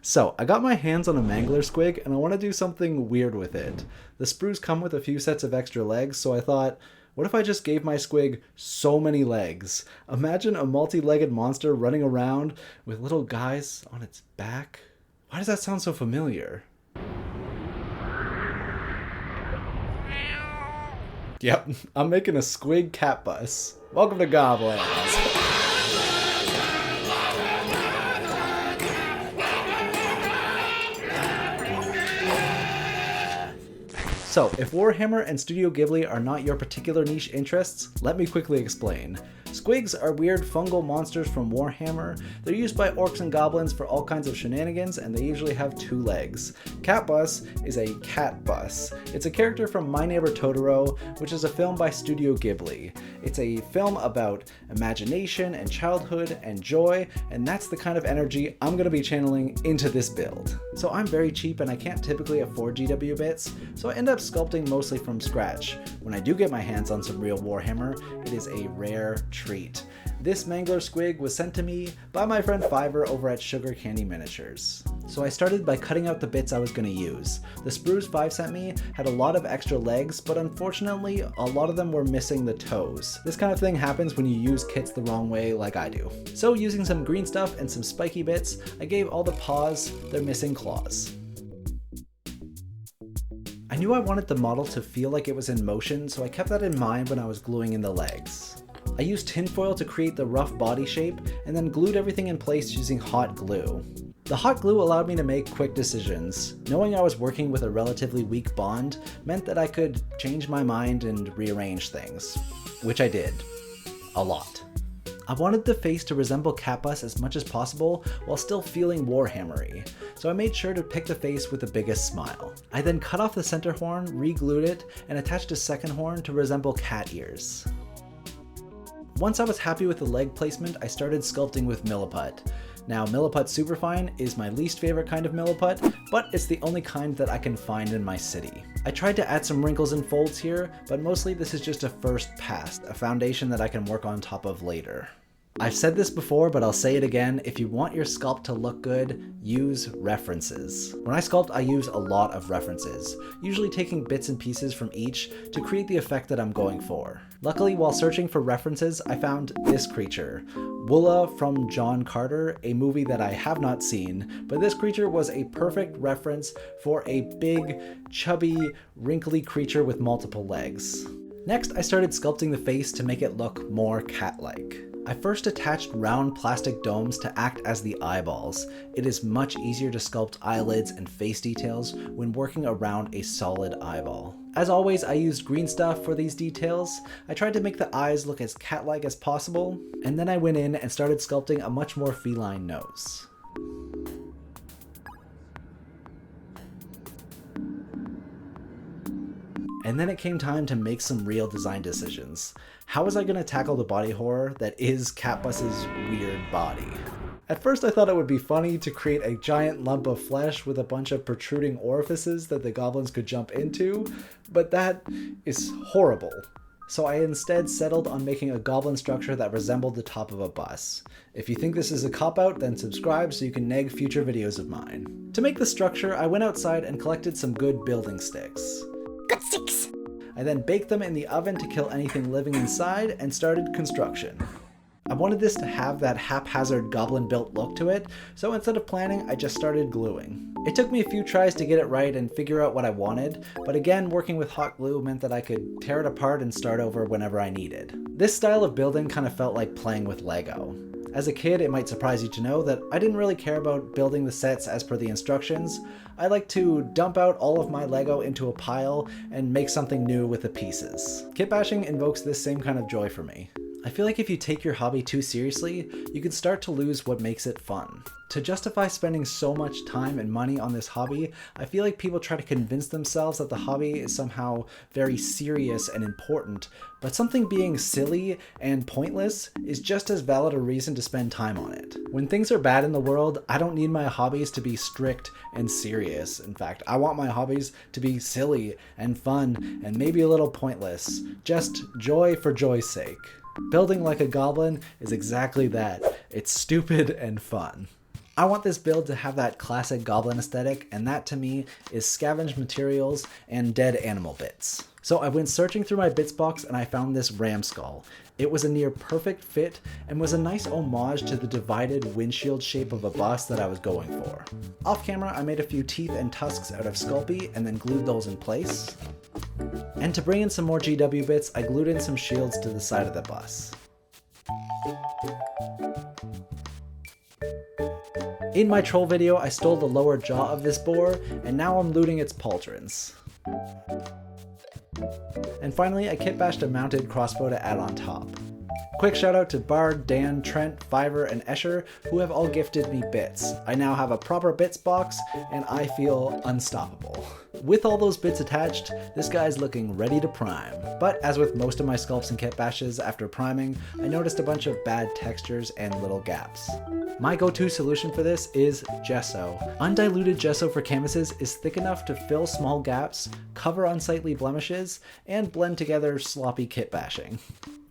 So, I got my hands on a Mangler Squig and I want to do something weird with it. The sprues come with a few sets of extra legs, so I thought, what if I just gave my squig so many legs? Imagine a multi-legged monster running around with little guys on its back. Why does that sound so familiar? Yep, I'm making a squig Catbus. Welcome to Goblins. So, if Warhammer and Studio Ghibli are not your particular niche interests, let me quickly explain. Squigs are weird fungal monsters from Warhammer. They're used by Orcs and Goblins for all kinds of shenanigans, and they usually have 2 legs. Catbus is a Catbus. It's a character from My Neighbour Totoro, which is a film by Studio Ghibli. It's a film about imagination and childhood and joy, and that's the kind of energy I'm going to be channeling into this build. So I'm very cheap and I can't typically afford GW bits, so I end up sculpting mostly from scratch. When I do get my hands on some real Warhammer, it is a rare treat. This Mangler Squig was sent to me by my friend Fiverr over at Sugar Candy Miniatures. So I started by cutting out the bits I was going to use. The sprues 5 sent me had a lot of extra legs, but unfortunately a lot of them were missing the toes. This kind of thing happens when you use kits the wrong way like I do. So using some green stuff and some spiky bits, I gave all the paws their missing claws. I knew I wanted the model to feel like it was in motion, so I kept that in mind when I was gluing in the legs. I used tinfoil to create the rough body shape, and then glued everything in place using hot glue. The hot glue allowed me to make quick decisions. Knowing I was working with a relatively weak bond meant that I could change my mind and rearrange things, which I did. A lot. I wanted the face to resemble Catbus as much as possible while still feeling Warhammery, so I made sure to pick the face with the biggest smile. I then cut off the center horn, re-glued it, and attached a second horn to resemble cat ears. Once I was happy with the leg placement, I started sculpting with Milliput. Now, Milliput Superfine is my least favorite kind of Milliput, but it's the only kind that I can find in my city. I tried to add some wrinkles and folds here, but mostly this is just a first pass, a foundation that I can work on top of later. I've said this before, but I'll say it again, if you want your sculpt to look good, use references. When I sculpt, I use a lot of references, usually taking bits and pieces from each to create the effect that I'm going for. Luckily, while searching for references, I found this creature, Woola from John Carter, a movie that I have not seen, but this creature was a perfect reference for a big, chubby, wrinkly creature with multiple legs. Next, I started sculpting the face to make it look more cat-like. I first attached round plastic domes to act as the eyeballs. It is much easier to sculpt eyelids and face details when working around a solid eyeball. As always, I used green stuff for these details. I tried to make the eyes look as cat-like as possible, and then I went in and started sculpting a much more feline nose. And then it came time to make some real design decisions. How was I going to tackle the body horror that is Catbus's weird body? At first I thought it would be funny to create a giant lump of flesh with a bunch of protruding orifices that the goblins could jump into, but that is horrible. So I instead settled on making a goblin structure that resembled the top of a bus. If you think this is a cop-out, then subscribe so you can neg future videos of mine. To make the structure, I went outside and collected some good building sticks. Good sticks! I then baked them in the oven to kill anything living inside and started construction. I wanted this to have that haphazard goblin-built look to it, so instead of planning, I just started gluing. It took me a few tries to get it right and figure out what I wanted, but again, working with hot glue meant that I could tear it apart and start over whenever I needed. This style of building kind of felt like playing with Lego. As a kid, it might surprise you to know that I didn't really care about building the sets as per the instructions. I like to dump out all of my Lego into a pile and make something new with the pieces. Kit bashing invokes this same kind of joy for me. I feel like if you take your hobby too seriously, you can start to lose what makes it fun. To justify spending so much time and money on this hobby, I feel like people try to convince themselves that the hobby is somehow very serious and important, but something being silly and pointless is just as valid a reason to spend time on it. When things are bad in the world, I don't need my hobbies to be strict and serious. In fact, I want my hobbies to be silly and fun and maybe a little pointless. Just joy for joy's sake. Building like a goblin is exactly that. It's stupid and fun. I want this build to have that classic goblin aesthetic, and that to me is scavenged materials and dead animal bits. So I went searching through my bits box and I found this ram skull. It was a near perfect fit and was a nice homage to the divided windshield shape of a bus that I was going for. Off camera, I made a few teeth and tusks out of Sculpey and then glued those in place. And to bring in some more GW bits, I glued in some shields to the side of the bus. In my troll video, I stole the lower jaw of this boar, and now I'm looting its pauldrons. And finally, I kit bashed a mounted crossbow to add on top. Quick shout out to Bard, Dan, Trent, Fiverr, and Escher, who have all gifted me bits. I now have a proper bits box, and I feel unstoppable. With all those bits attached, this guy's looking ready to prime. But as with most of my sculpts and kit bashes, after priming, I noticed a bunch of bad textures and little gaps. My go-to solution for this is gesso. Undiluted gesso for canvases is thick enough to fill small gaps, cover unsightly blemishes, and blend together sloppy kit bashing.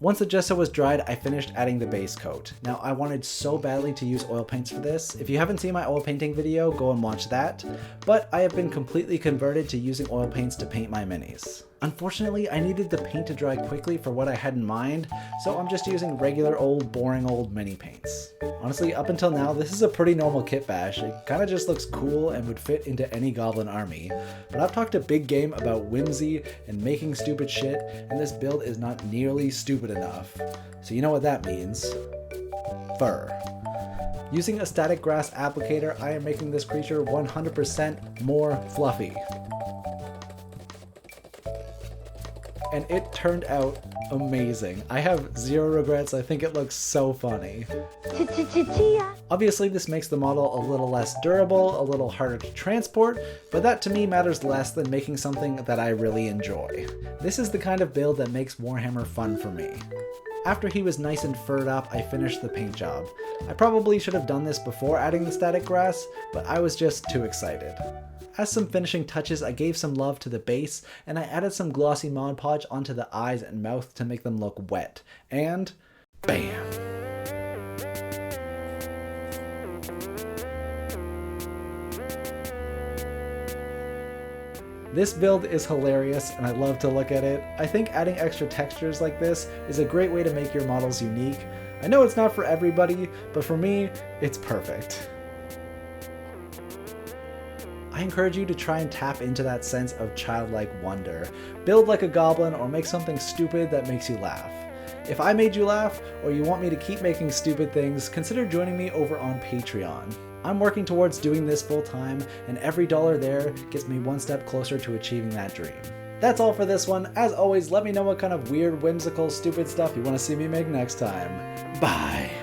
Once the gesso was dried, I finished adding the base coat. Now, I wanted so badly to use oil paints for this. If you haven't seen my oil painting video, go and watch that. But I have been completely converted to using oil paints to paint my minis. Unfortunately, I needed the paint to dry quickly for what I had in mind, so I'm just using regular old, boring old mini paints. Honestly, up until now, this is a pretty normal kit bash. It kinda just looks cool and would fit into any goblin army. But I've talked a big game about whimsy and making stupid shit, and this build is not nearly stupid enough. So you know what that means. Fur. Using a static grass applicator, I am making this creature 100% more fluffy. And it turned out amazing. I have zero regrets. I think it looks so funny. Obviously, this makes the model a little less durable, a little harder to transport, but that to me matters less than making something that I really enjoy. This is the kind of build that makes Warhammer fun for me. After he was nice and furred up, I finished the paint job. I probably should have done this before adding the static grass, but I was just too excited. As some finishing touches, I gave some love to the base, and I added some glossy Mod Podge onto the eyes and mouth to make them look wet. And bam! This build is hilarious and I love to look at it. I think adding extra textures like this is a great way to make your models unique. I know it's not for everybody, but for me, it's perfect. I encourage you to try and tap into that sense of childlike wonder. Build like a goblin or make something stupid that makes you laugh. If I made you laugh, or you want me to keep making stupid things, consider joining me over on Patreon. I'm working towards doing this full time, and every dollar there gets me one step closer to achieving that dream. That's all for this one. As always, let me know what kind of weird, whimsical, stupid stuff you want to see me make next time. Bye!